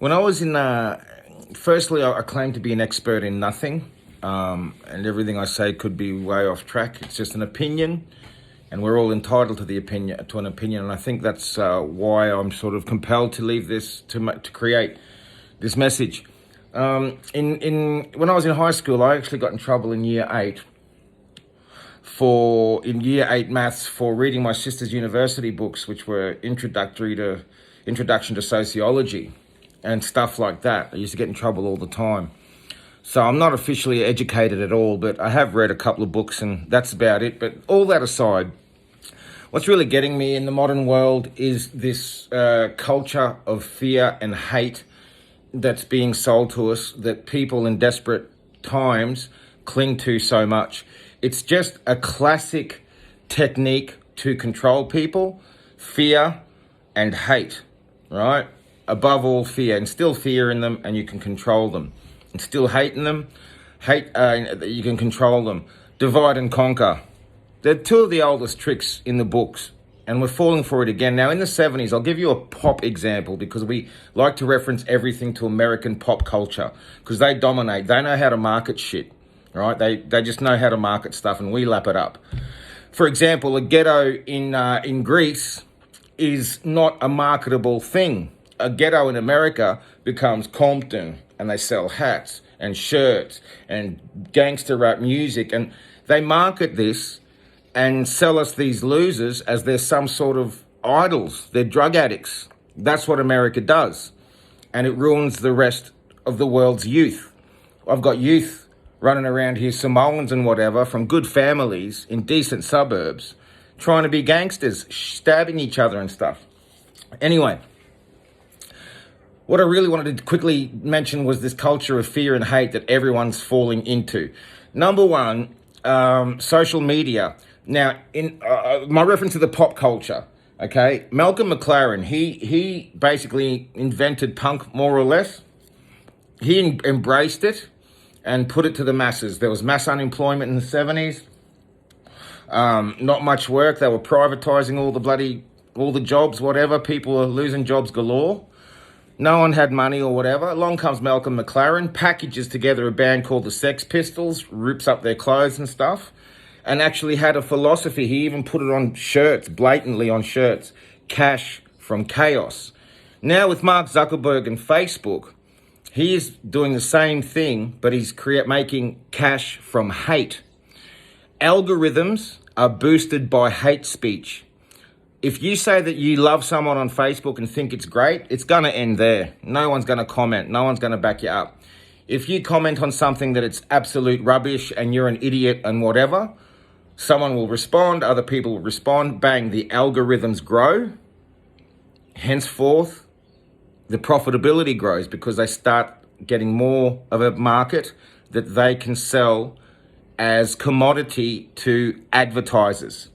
When I was in, firstly, I claim to be an expert in nothing, and everything I say could be way off track. It's just an opinion, and we're all entitled to an opinion. And I think that's why I'm sort of compelled to leave this to create this message. When I was in high school, I actually got in trouble in year 8 year 8 maths for reading my sister's university books, which were introduction to sociology and stuff like that. I used to get in trouble all the time. So I'm not officially educated at all, but I have read a couple of books and that's about it. But all that aside, what's really getting me in the modern world is this culture of fear and hate that's being sold to us, that people in desperate times cling to so much. It's just a classic technique to control people: fear and hate, right? Above all, fear. Instill fear in them and you can control them. Instill hate in them, you can control them. Divide and conquer. They're two of the oldest tricks in the books, and we're falling for it again. Now, in the 70s, I'll give you a pop example because we like to reference everything to American pop culture because they dominate. They know how to market shit, right? They just know how to market stuff and we lap it up. For example, a ghetto in Greece is not a marketable thing. A ghetto in America becomes Compton, and they sell hats and shirts and gangster rap music, and they market this and sell us these losers as they're some sort of idols. They're drug addicts. That's what America does, and it ruins the rest of the world's youth. I've got youth running around here, Samoans and whatever, from good families in decent suburbs, trying to be gangsters, stabbing each other and stuff. Anyway, what I really wanted to quickly mention was this culture of fear and hate that everyone's falling into. Number one, social media. Now, in my reference to the pop culture, okay, Malcolm McLaren, he basically invented punk, more or less. He embraced it and put it to the masses. There was mass unemployment in the 70s. Not much work. They were privatizing all the jobs, whatever. People were losing jobs galore. No one had money or whatever. Along comes Malcolm McLaren, packages together a band called the Sex Pistols, rips up their clothes and stuff, and actually had a philosophy. He even put it on shirts, blatantly on shirts: cash from chaos. Now with Mark Zuckerberg and Facebook, he is doing the same thing, but he's making cash from hate. Algorithms are boosted by hate speech. If you say that you love someone on Facebook and think it's great, it's going to end there. No one's going to comment. No one's going to back you up. If you comment on something that it's absolute rubbish and you're an idiot and whatever, someone will respond, other people will respond, bang, the algorithms grow. Henceforth, the profitability grows because they start getting more of a market that they can sell as commodity to advertisers.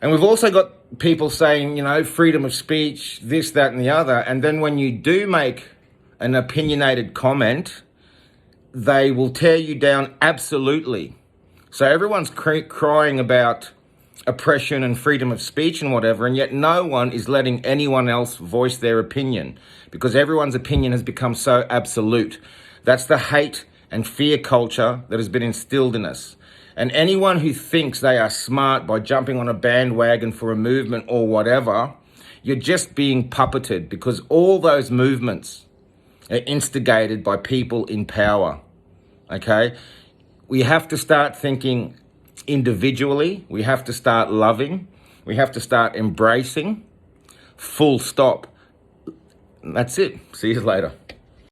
And we've also got people saying, freedom of speech, this, that, and the other. And then when you do make an opinionated comment, they will tear you down absolutely. So everyone's crying about oppression and freedom of speech and whatever, and yet no one is letting anyone else voice their opinion because everyone's opinion has become so absolute. That's the hate and fear culture that has been instilled in us. And anyone who thinks they are smart by jumping on a bandwagon for a movement or whatever, you're just being puppeted because all those movements are instigated by people in power, okay? We have to start thinking individually. We have to start loving. We have to start embracing. Full stop. That's it. See you later.